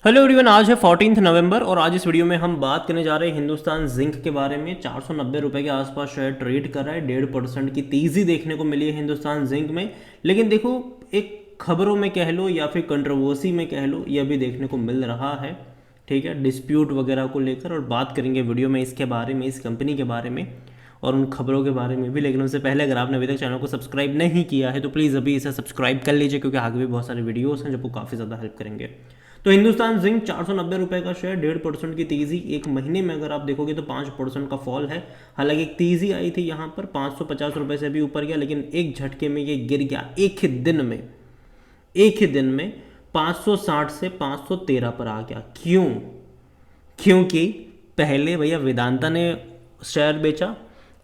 Hello everyone, आज है 14 नवंबर और आज इस वीडियो में हम बात करने जा रहे हैं हिंदुस्तान जिंक के बारे में। 490 रुपये के आसपास शेयर ट्रेड कर रहा है। 1.5% की तेज़ी देखने को मिली है हिंदुस्तान जिंक में। लेकिन देखो, एक खबरों में कह लो या फिर कंट्रोवर्सी में कह लो, यह भी देखने को मिल रहा है, ठीक है, डिस्प्यूट वगैरह को लेकर। और बात करेंगे वीडियो में इसके बारे में, इस कंपनी के बारे में और उन खबरों के बारे में भी। लेकिन उससे पहले अगर आपने अभी तक चैनल को सब्सक्राइब नहीं किया है तो प्लीज़ अभी इसे सब्सक्राइब कर लीजिए, क्योंकि आगे भी बहुत सारे वीडियोस हैं जो आपको काफ़ी ज़्यादा हेल्प करेंगे। तो हिंदुस्तान जिंक 490 रुपये का शेयर, 1.5% की तेज़ी। एक महीने में अगर आप देखोगे तो 5% का फॉल है। हालांकि एक तेज़ी आई थी यहाँ पर, 550 रुपये से भी ऊपर गया, लेकिन एक झटके में ये गिर गया। एक ही दिन में 560 से 513 पर आ गया। क्यों? क्योंकि पहले भैया वेदांता ने शेयर बेचा,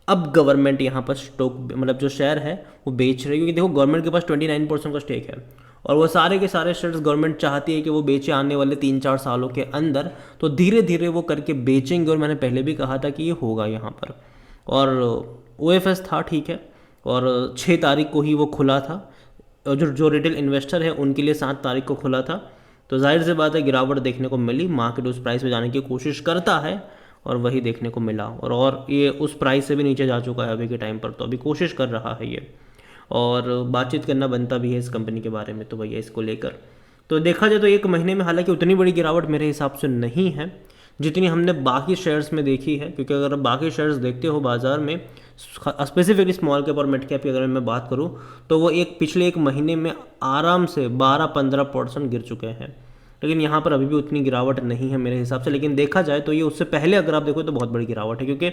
अब गवर्नमेंट यहाँ पर स्टॉक मतलब जो शेयर है वो बेच रही है। क्योंकि देखो, गवर्नमेंट के पास 29% का स्टेक है और वो सारे के सारे शेयर्स गवर्नमेंट चाहती है कि वो बेचे आने वाले 3-4 सालों के अंदर। तो धीरे धीरे वो करके बेचेंगे और मैंने पहले भी कहा था कि ये होगा यहाँ पर। और OFS था, ठीक है, और 6 तारीख को ही वो खुला था। और जो रिटेल इन्वेस्टर है उनके लिए 7 तारीख को खुला था। तो जाहिर सी बात है गिरावट देखने को मिली। मार्केट उस प्राइस पे जाने की कोशिश करता है और वही देखने को मिला। और ये उस प्राइस से भी नीचे जा चुका है अभी के टाइम पर। तो अभी कोशिश कर रहा है ये, और बातचीत करना बनता भी है इस कंपनी के बारे में। तो भैया इसको लेकर तो देखा जाए तो एक महीने में हालांकि उतनी बड़ी गिरावट मेरे हिसाब से नहीं है जितनी हमने बाकी शेयर्स में देखी है। क्योंकि अगर आप बाकी शेयर्स देखते हो बाजार में, स्पेसिफिकली स्मॉल कैप और मिड कैप की अगर मैं बात करूं, तो वो पिछले एक महीने में आराम से 12-15% गिर चुके हैं। लेकिन यहाँ पर अभी भी उतनी गिरावट नहीं है मेरे हिसाब से। लेकिन देखा जाए तो ये उससे पहले अगर आप देखो तो बहुत बड़ी गिरावट है, क्योंकि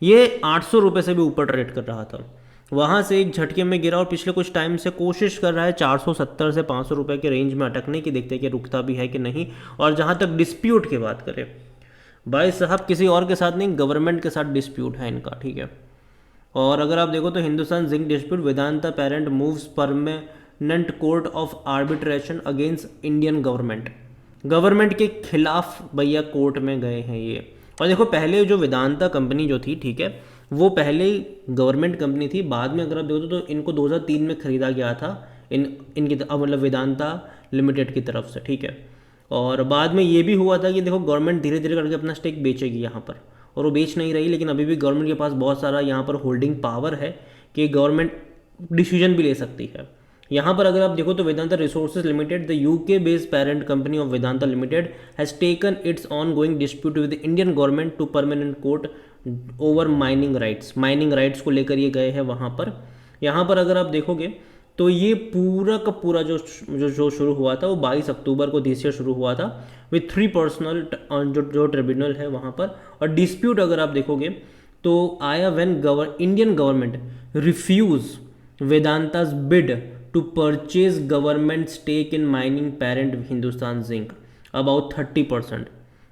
ये 800 रुपये से भी ऊपर ट्रेड कर रहा था। वहाँ से एक झटके में गिरा और पिछले कुछ टाइम से कोशिश कर रहा है 470 से 500 रुपये के रेंज में अटकने की। देखते हैं कि रुकता भी है कि नहीं। और जहाँ तक डिस्प्यूट की बात करें, भाई साहब किसी और के साथ नहीं, गवर्नमेंट के साथ डिस्प्यूट है इनका, ठीक है। और अगर आप देखो तो Hindustan zinc dispute, Vedanta parent moves permanent court of arbitration against Indian government के खिलाफ भैया कोर्ट में गए हैं ये। और देखो, पहले जो वेदांता कंपनी जो थी, ठीक है, वो पहले गवर्नमेंट कंपनी थी। बाद में अगर आप देखो तो इनको 2003 में खरीदा गया था इनकी मतलब वेदांता लिमिटेड की तरफ से, ठीक है। और बाद में ये भी हुआ था कि देखो, गवर्नमेंट धीरे धीरे करके अपना स्टेक बेचेगी यहाँ पर, और वो बेच नहीं रही। लेकिन अभी भी गवर्नमेंट के पास बहुत सारा यहाँ पर होल्डिंग पावर है कि गवर्नमेंट डिसीजन भी ले सकती है। यहाँ पर अगर आप देखो तो Vedanta resources limited, the UK based parent company of Vedanta limited, has taken its ongoing dispute with Indian government to permanent court over mining rights को लेकर ये गए हैं वहाँ पर। यहाँ पर अगर आप देखोगे तो ये पूरा का पूरा जो शुरू हुआ था वो 22 अक्टूबर को दिस ईयर शुरू हुआ था विथ 3 पर्सनल जो ट्रिब्यूनल है वहाँ पर। और डिस्प्यूट अगर आप देखोगे तो आया when Indian government refuse Vedanta's bid to purchase government stake in mining parent Hindustan Zinc about 30%,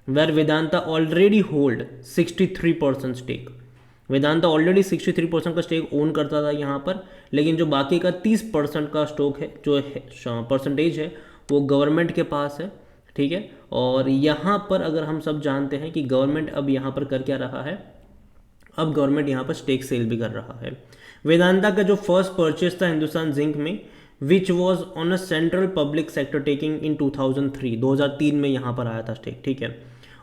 where Vedanta already hold 63% stake। Vedanta already 63% का स्टेक ओन करता था यहाँ पर। लेकिन जो बाकी का 30% का स्टॉक है, जो परसेंटेज है, वो गवर्नमेंट के पास है, ठीक है। और यहाँ पर अगर हम सब जानते हैं कि गवर्नमेंट अब यहाँ पर कर क्या रहा है, अब गवर्नमेंट यहाँ पर स्टेक सेल भी कर रहा है। वेदांता का जो फर्स्ट परचेज था हिंदुस्तान जिंक में, which was on a central public sector taking in 2003 में यहाँ पर आया था स्टेक, ठीक है।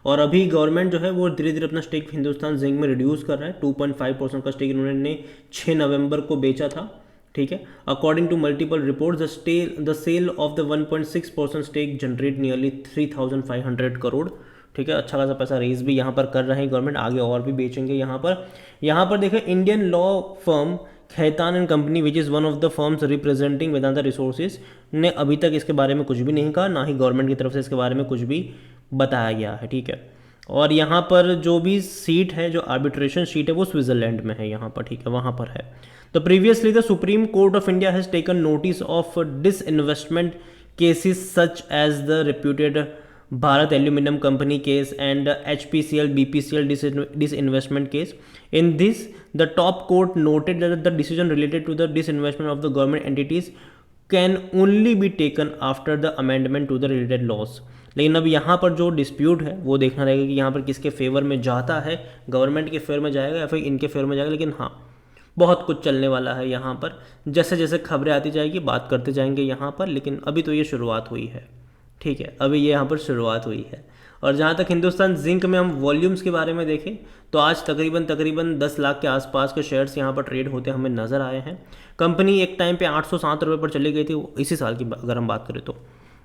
और अभी गवर्नमेंट जो है वो धीरे धीरे अपना स्टेक हिंदुस्तान जिंक में रिड्यूस कर रहा है। 2.5% का स्टेक इन्होंने 6 नवंबर को बेचा था, ठीक है। According to multiple report, the sale of the 1.6% stake generate nearly 3,500 crore, ठीक है। अच्छा खासा पैसा रेज भी यहाँ पर कर रहे हैं गवर्नमेंट, आगे और भी बेचेंगे यहाँ पर देखें, Indian law firm Khaitan and company which is one of the firms representing Vedanta resources ने अभी तक इसके बारे में कुछ भी नहीं कहा, ना ही गवर्नमेंट की तरफ से इसके बारे में कुछ भी बताया गया है, ठीक है। और यहाँ पर जो भी सीट है, जो आर्बिट्रेशन सीट है, वो स्विट्जरलैंड में है यहाँ पर, ठीक है, वहाँ पर है। तो previously the supreme court of India has taken notice of disinvestment cases such as the reputed Bharat Aluminum Company case and HPCL BPCL disinvestment case. In this, the top court noted that the decision related to the disinvestment of the government entities can only be taken after the amendment to the related laws. लेकिन अब यहाँ पर जो dispute है वो देखना रहेगा कि यहाँ पर किसके फेवर में जाता है, गवर्नमेंट के फेवर में जाएगा या फिर इनके फेवर में जाएगा। लेकिन हाँ, बहुत कुछ चलने वाला है यहाँ पर, जैसे जैसे खबरें आती जाएगी बात करते जाएंगे यहाँ पर। लेकिन अभी तो ये शुरुआत हुई है, ठीक है, अभी ये यहाँ पर शुरुआत हुई है। और जहाँ तक हिंदुस्तान जिंक में हम वॉल्यूम्स के बारे में देखें तो आज तकरीबन 10 लाख के आसपास के शेयर्स यहाँ पर ट्रेड होते हमें नज़र आए हैं। कंपनी एक टाइम पे 807 रुपये पर चली गई थी इसी साल की अगर हम बात करें तो,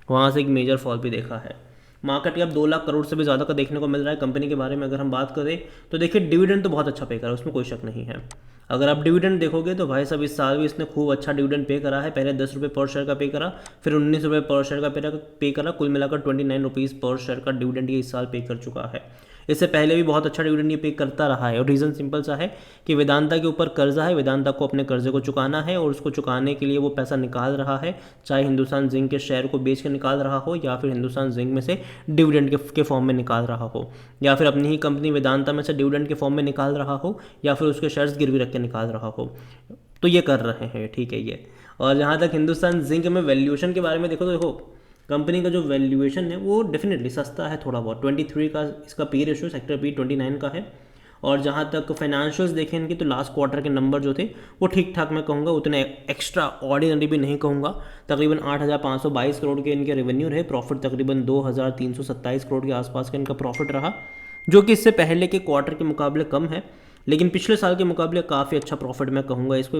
वहाँ से एक मेजर फॉल भी देखा है। मार्केट कैप 2 लाख करोड़ से भी ज़्यादा का देखने को मिल रहा है। कंपनी के बारे में अगर हम बात करें तो देखिए डिविडेंड तो बहुत अच्छा पे करा है, उसमें कोई शक नहीं है। अगर आप डिविडेंड देखोगे तो भाई साहब इस साल भी इसने खूब अच्छा डिविडेंड पे करा है। पहले 10 रुपये पर शेयर का पे करा, फिर 19 रुपये पर शेयर का पे करा, कुल मिलाकर 29 रुपीज़ पर शेयर का डिविडेंड ये इस साल पे कर चुका है। इससे पहले भी बहुत अच्छा डिविडेंड ये पे करता रहा है और रीज़न सिंपल सा है कि वेदांता के ऊपर कर्जा है, वेदांता को अपने कर्जे को चुकाना है और उसको चुकाने के लिए वो पैसा निकाल रहा है, चाहे हिंदुस्तान जिंक के शेयर को बेच के निकाल रहा हो या फिर हिंदुस्तान जिंक में से डिविडेंड के फॉर्म में निकाल रहा हो, या फिर अपनी ही कंपनी वेदांता में से डिविडेंड के फॉर्म में निकाल रहा हो, या फिर उसके शेयर्स गिरवी रख के निकाल रहा हो। तो ये कर रहे हैं, ठीक है ये। और जहाँ तक हिंदुस्तान जिंक में वैल्यूएशन के बारे में देखो तो देखो कंपनी का जो वैल्यूएशन है वो डेफिनेटली सस्ता है थोड़ा बहुत। 23 का इसका पी रेशियो, सेक्टर पी 29 का है। और जहाँ तक फाइनेंशियल्स देखें इनकी तो लास्ट क्वार्टर के नंबर जो थे वो ठीक ठाक मैं कहूँगा, उतने एक्स्ट्रा ऑर्डिनरी भी नहीं कहूँगा। तकरीबन 8,522 करोड़ के इनके रेवेन्यू रहे, प्रॉफिट तकरीबन 2,327 करोड़ के आसपास का इनका प्रॉफिट रहा, जो कि इससे पहले के क्वार्टर के मुकाबले कम है, लेकिन पिछले साल के मुकाबले काफ़ी अच्छा प्रॉफिट मैं कहूँगा इसको।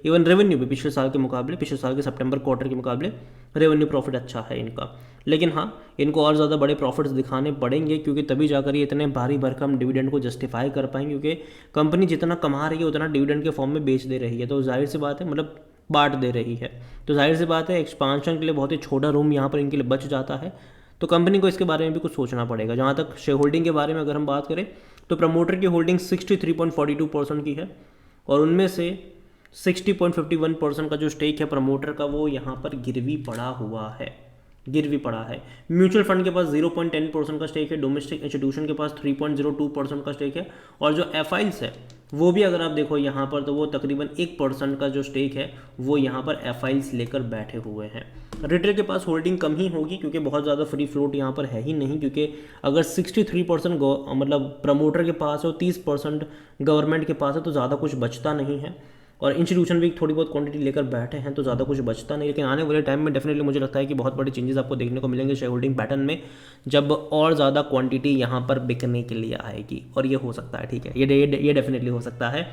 इवन रेवेन्यू भी पिछले साल के मुकाबले, पिछले साल के सितंबर क्वार्टर के मुकाबले रेवेन्यू प्रॉफिट अच्छा है इनका। लेकिन हाँ, इनको और ज़्यादा बड़े प्रॉफिट्स दिखाने पड़ेंगे क्योंकि तभी जाकर ये इतने भारी भरकम डिविडेंड को जस्टिफाई कर पाएंगे, क्योंकि कंपनी जितना कमा रही है उतना डिविडेंड के फॉर्म में बेच दे रही है, तो जाहिर सी बात है, मतलब बांट दे रही है, तो जाहिर सी बात है एक्सपांशन के लिए बहुत ही छोटा रूम यहाँ पर इनके लिए बच जाता है। तो कंपनी को इसके बारे में भी कुछ सोचना पड़ेगा। जहाँ तक शेयर होल्डिंग के बारे में अगर हम बात करें तो प्रमोटर की होल्डिंग 63.42% की है और उनमें से 60.51% का जो स्टेक है प्रमोटर का वो यहाँ पर गिरवी पड़ा हुआ है, गिरवी पड़ा है। म्यूचुअल फंड के पास 0.10% का स्टेक है, डोमेस्टिक इंस्टीट्यूशन के पास 3.02% का स्टेक है, और जो एफआईल्स है वो भी अगर आप देखो यहाँ पर तो वो तकरीबन 1% का जो स्टेक है वो यहाँ पर एफआईल्स लेकर बैठे हुए हैं। रिटेल के पास होल्डिंग कम ही होगी क्योंकि बहुत ज़्यादा फ्री फ्लोट यहाँ पर है ही नहीं, क्योंकि अगर 63% मतलब प्रमोटर के पास है और 30% गवर्नमेंट के पास है तो ज़्यादा कुछ बचता नहीं है, और इंस्टीट्यूशन भी थोड़ी बहुत क्वांटिटी लेकर बैठे हैं तो ज़्यादा कुछ बचता नहीं। लेकिन आने वाले टाइम में डेफिनेटली मुझे लगता है कि बहुत बड़ी चेंजेस आपको देखने को मिलेंगे शेयर होल्डिंग पैटर्न में, जब और ज़्यादा क्वांटिटी यहाँ पर बिकने के लिए आएगी, और ये हो सकता है, ठीक है, ये डेफिनेटली हो सकता है,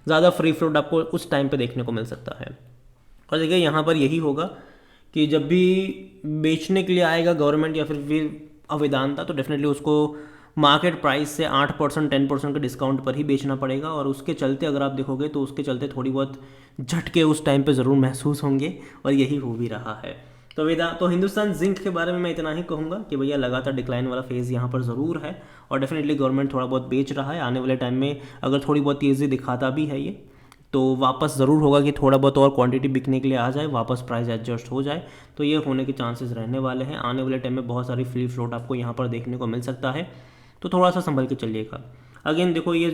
ज़्यादा फ्री फ्लोट आपको उस टाइम पर देखने को मिल सकता है। और देखिए यहाँ पर यही होगा कि जब भी बेचने के लिए आएगा गवर्नमेंट या फिर वेदांता, तो डेफिनेटली उसको मार्केट प्राइस से 8% 10% के डिस्काउंट पर ही बेचना पड़ेगा, और उसके चलते अगर आप देखोगे तो उसके चलते थोड़ी बहुत झटके उस टाइम पे ज़रूर महसूस होंगे, और यही हो भी रहा है। तो हिंदुस्तान जिंक के बारे में मैं इतना ही कहूँगा कि भैया लगातार डिक्लाइन वाला फेज़ यहाँ पर ज़रूर है, और डेफिनेटली गवर्नमेंट थोड़ा बहुत बेच रहा है। आने वाले टाइम में अगर थोड़ी बहुत तेज़ी दिखाता भी है ये, तो वापस ज़रूर होगा कि थोड़ा बहुत और क्वांटिटी बिकने के लिए आ जाए, वापस प्राइस एडजस्ट हो जाए, तो ये होने के चांसेस रहने वाले हैं। आने वाले टाइम में बहुत सारी फ्री फ्लोट आपको यहाँ पर देखने को मिल सकता है, तो थोड़ा सा संभल के चलिएगा। अगेन देखो ये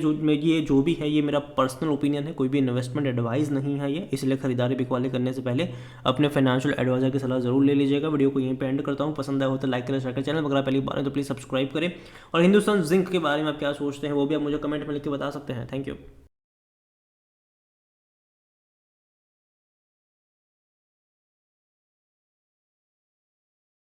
जो भी है ये मेरा पर्सनल ओपिनियन है, कोई भी इन्वेस्टमेंट एडवाइस नहीं है ये, इसलिए खरीदारी बिकवाली करने से पहले अपने फाइनेंशियल एडवाइजर की सलाह जरूर ले लीजिएगा। वीडियो को यहीं पे एंड करता हूँ, पसंद आया हो तो लाइक करें, शेयर करें, चैनल अगर पहली बार है तो प्लीज़ सब्सक्राइब करें, और हिंदुस्तान जिंक के बारे में आप क्या सोचते हैं वो भी आप मुझे कमेंट में लिख के बता सकते हैं। Thank you.